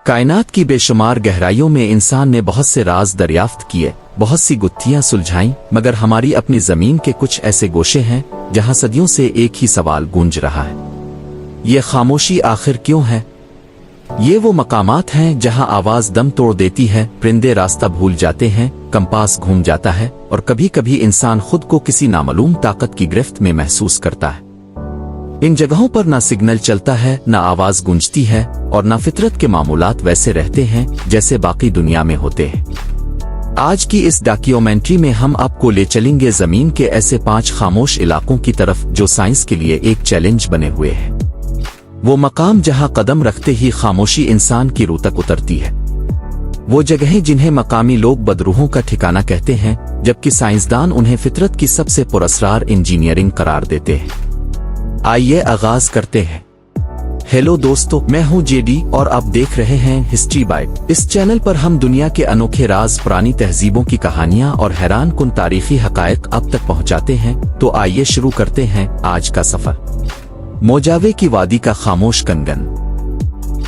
कायनात की बेशुमार गहराइयों में इंसान ने बहुत से राज दरियाफ्त किए, बहुत सी गुत्थियां सुलझाईं, मगर हमारी अपनी जमीन के कुछ ऐसे गोशे हैं जहां सदियों से एक ही सवाल गूंज रहा है, ये खामोशी आखिर क्यों है? ये वो मकामात हैं जहां आवाज दम तोड़ देती है, परिंदे रास्ता भूल जाते हैं, कंपास घूम जाता है और कभी कभी इंसान खुद को किसी नामालूम ताकत की गिरफ्त में महसूस करता है। इन जगहों पर ना सिग्नल चलता है, ना आवाज गूंजती है और ना फितरत के मामूलात वैसे रहते हैं जैसे बाकी दुनिया में होते हैं। आज की इस डॉक्यूमेंट्री में हम आपको ले चलेंगे जमीन के ऐसे 5 खामोश इलाकों की तरफ जो साइंस के लिए एक चैलेंज बने हुए हैं। वो मकाम जहां कदम रखते ही खामोशी इंसान की रूह तक उतरती है। वो जगहें जिन्हें मकामी लोग बदरूहों का ठिकाना कहते हैं, जबकि साइंसदान उन्हें फितरत की सबसे पुरअसरार इंजीनियरिंग करार देते हैं। आइए आगाज करते हैं। हेलो दोस्तों, मैं हूं जेडी और आप देख रहे हैं हिस्ट्री बाइट। इस चैनल पर हम दुनिया के अनोखे राज, पुरानी तहजीबों की कहानियां और हैरान कुन तारीखी हकायक आप तक पहुंचाते हैं। तो आइए शुरू करते हैं आज का सफर। मोजावे की वादी का खामोश कंगन।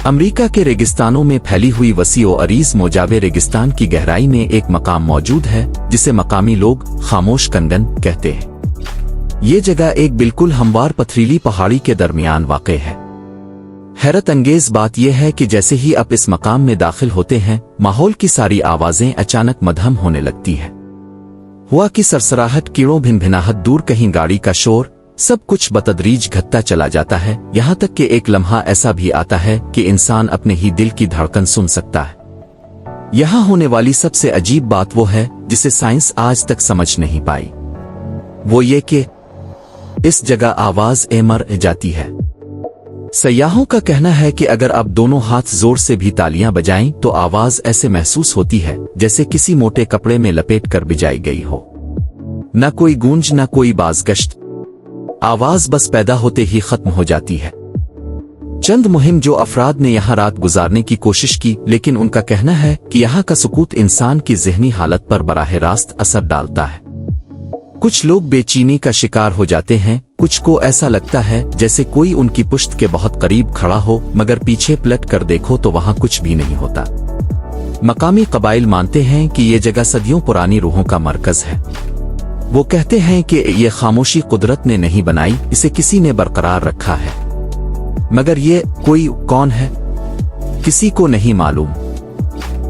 अमेरिका के रेगिस्तानों में फैली हुई वसीओ अरीज मोजावे रेगिस्तान की गहराई में एक मकाम मौजूद है जिसे मकामी लोग खामोश कंगन कहते हैं। ये जगह एक बिल्कुल हमवार पथरीली पहाड़ी के दरमियान वाक़ है। हैरत अंगेज बात यह है कि जैसे ही आप इस मकाम में दाखिल होते हैं, माहौल की सारी आवाजें अचानक मध्यम होने लगती है। हवा की सरसराहट, कीड़ों भिनभिनाहट, दूर कहीं गाड़ी का शोर, सब कुछ बतदरीज घटता चला जाता है। यहाँ तक कि एक लम्हा ऐसा भी आता है कि इंसान अपने ही दिल की धड़कन सुन सकता है। यहाँ होने वाली सबसे अजीब बात वो है जिसे साइंस आज तक समझ नहीं पाई। वो ये कि इस जगह आवाज मर जाती है। सयाहों का कहना है कि अगर आप दोनों हाथ जोर से भी तालियां बजाएं तो आवाज ऐसे महसूस होती है जैसे किसी मोटे कपड़े में लपेट कर भिजाई गई हो। न कोई गूंज, न कोई बाजगश्त, आवाज बस पैदा होते ही खत्म हो जाती है। चंद मुहिम जो अफराद ने यहाँ रात गुजारने की कोशिश की, लेकिन उनका कहना है कि यहाँ का सुकूत इंसान की ज़हनी हालत पर बराह रास्त असर डालता है। कुछ लोग बेचैनी का शिकार हो जाते हैं, कुछ को ऐसा लगता है जैसे कोई उनकी पुश्त के बहुत करीब खड़ा हो, मगर पीछे पलट कर देखो तो वहां कुछ भी नहीं होता। मकामी कबाइल मानते हैं कि ये जगह सदियों पुरानी रूहों का मरकज है। वो कहते हैं कि ये खामोशी कुदरत ने नहीं बनाई, इसे किसी ने बरकरार रखा है। मगर ये कोई कौन है, किसी को नहीं मालूम।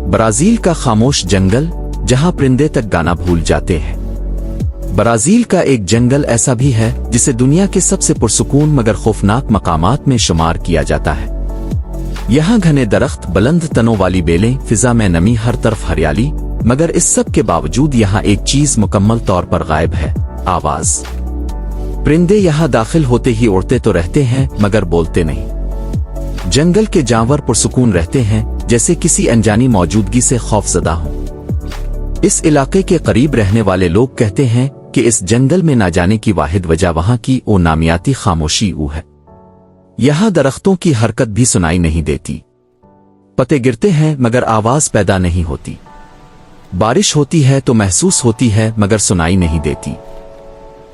ब्राजील का खामोश जंगल जहां परिंदे तक गाना भूल जाते हैं। ब्राजील का एक जंगल ऐसा भी है जिसे दुनिया के सबसे पुरसुकून मगर खौफनाक मकामात में शुमार किया जाता है। यहाँ घने दरख्त, बुलंद तनों वाली बेलें, फिजा में नमी, हर तरफ हरियाली, मगर इस सब के बावजूद यहाँ एक चीज मुकम्मल तौर पर गायब है, आवाज। परिंदे यहाँ दाखिल होते ही उड़ते तो रहते हैं मगर बोलते नहीं। जंगल के जानवर पुरसुकून रहते हैं जैसे किसी अनजानी मौजूदगी से खौफजदा हों। इस इलाके के करीब रहने वाले लोग कहते हैं कि इस जंगल में ना जाने की वाहिद वजह वहां की वो नामियाती खामोशी है। यहाँ दरख्तों की हरकत भी सुनाई नहीं देती। पत्ते गिरते हैं मगर आवाज पैदा नहीं होती। बारिश होती है तो महसूस होती है मगर सुनाई नहीं देती।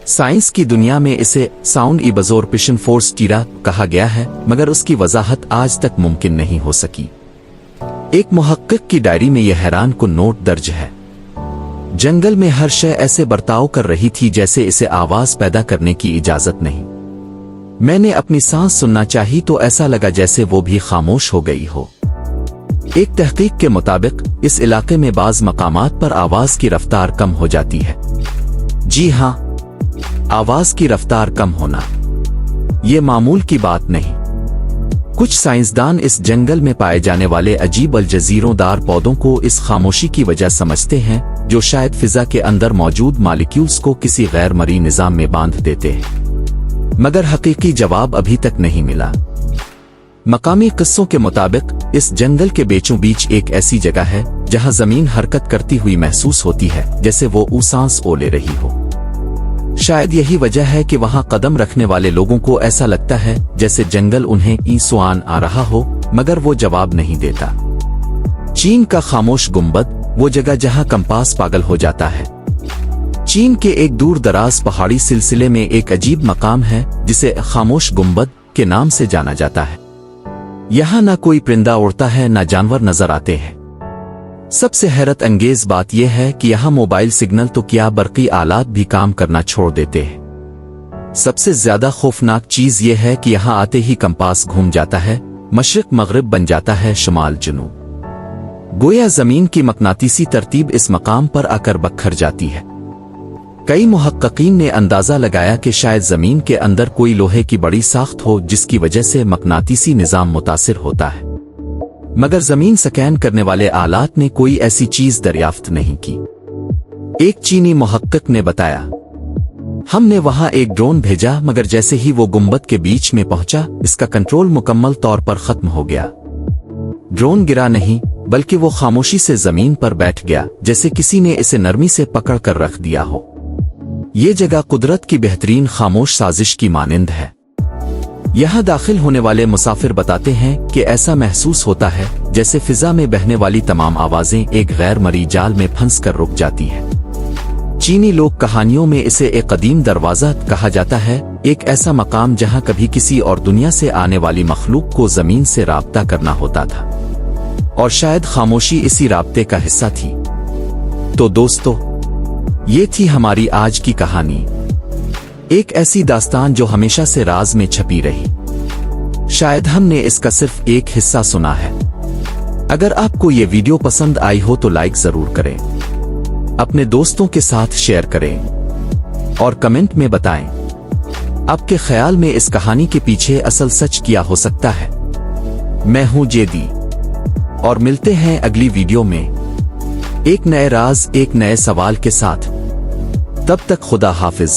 साइंस की दुनिया में इसे साउंड इबजोर्प्शन फोर्स टीरा कहा गया है, मगर उसकी वजाहत आज तक मुमकिन नहीं हो सकी। एक मुहक्किक की डायरी में यह हैरान कुन नोट दर्ज है। जंगल में हर शय ऐसे बर्ताव कर रही थी जैसे इसे आवाज पैदा करने की इजाजत नहीं। मैंने अपनी सांस सुनना चाही तो ऐसा लगा जैसे वो भी खामोश हो गई हो। एक तहकीक के मुताबिक इस इलाके में बाज मकामात पर आवाज की रफ्तार कम हो जाती है। जी हां, आवाज की रफ्तार कम होना ये मामूल की बात नहीं। कुछ साइंसदान इस जंगल में पाए जाने वाले अजीब अलजजीरोंदार पौधों को इस खामोशी की वजह समझते हैं, जो शायद फिजा के अंदर मौजूद मॉलिक्यूल्स को किसी गैर मरी निजाम में बांध देते हैं, मगर हकीकी जवाब अभी तक नहीं मिला। मकामी किस्सों के मुताबिक इस जंगल के बीचों बीच एक ऐसी जगह है जहां जमीन हरकत करती हुई महसूस होती है जैसे वो सांस ले रही हो। शायद यही वजह है कि वहां कदम रखने वाले लोगों को ऐसा लगता है जैसे जंगल उन्हें ईसुआन आ रहा हो, मगर वो जवाब नहीं देता। चीन का खामोश गुंबद, वो जगह जहां कंपास पागल हो जाता है। चीन के एक दूर दराज पहाड़ी सिलसिले में एक अजीब मकाम है जिसे खामोश गुंबद के नाम से जाना जाता है। यहाँ ना कोई परिंदा उड़ता है ना जानवर नजर आते हैं। सबसे हैरत अंगेज बात यह है कि यहाँ मोबाइल सिग्नल तो क्या बरकी आलात भी काम करना छोड़ देते हैं। सबसे ज्यादा खौफनाक चीज यह है कि यहाँ आते ही कंपास घूम जाता है, मशरिक मगरिब बन जाता है शुमाल जनूब। गोया जमीन की मकनातीसी तरतीब इस मकाम पर आकर बखर जाती है। कई मुहक्किकीन ने अंदाजा लगाया कि शायद जमीन के अंदर कोई लोहे की बड़ी साख्त हो जिसकी वजह से मकनातीसी निजाम मुतासिर होता है, मगर जमीन स्कैन करने वाले आलात ने कोई ऐसी चीज दरियाफ्त नहीं की। एक चीनी मुहक्किक ने बताया, हमने वहां एक ड्रोन भेजा मगर जैसे ही वो गुंबद के बीच में पहुंचा इसका कंट्रोल मुकम्मल तौर पर खत्म हो गया। ड्रोन गिरा नहीं बल्कि वो खामोशी से जमीन पर बैठ गया, जैसे किसी ने इसे नरमी से पकड़ कर रख दिया हो। ये जगह कुदरत की बेहतरीन खामोश साजिश की मानिंद है। यहाँ दाखिल होने वाले मुसाफिर बताते हैं कि ऐसा महसूस होता है जैसे फिजा में बहने वाली तमाम आवाजें एक गैर मरी जाल में फंस कर रुक जाती हैं। चीनी लोक कहानियों में इसे एक कदीम दरवाजा कहा जाता है, एक ऐसा मकाम जहां कभी किसी और दुनिया से आने वाली मखलूक को जमीन से राब्ता करना होता था, और शायद खामोशी इसी राब्ते का हिस्सा थी। तो दोस्तों, ये थी हमारी आज की कहानी, एक ऐसी दास्तान जो हमेशा से राज में छपी रही। शायद हमने इसका सिर्फ एक हिस्सा सुना है। अगर आपको ये वीडियो पसंद आई हो तो लाइक जरूर करें, अपने दोस्तों के साथ शेयर करें और कमेंट में बताएं आपके ख्याल में इस कहानी के पीछे असल सच क्या हो सकता है। मैं हूं जेदी और मिलते हैं अगली वीडियो में एक नए राज एक नए सवाल के साथ। तब तक खुदा हाफिज।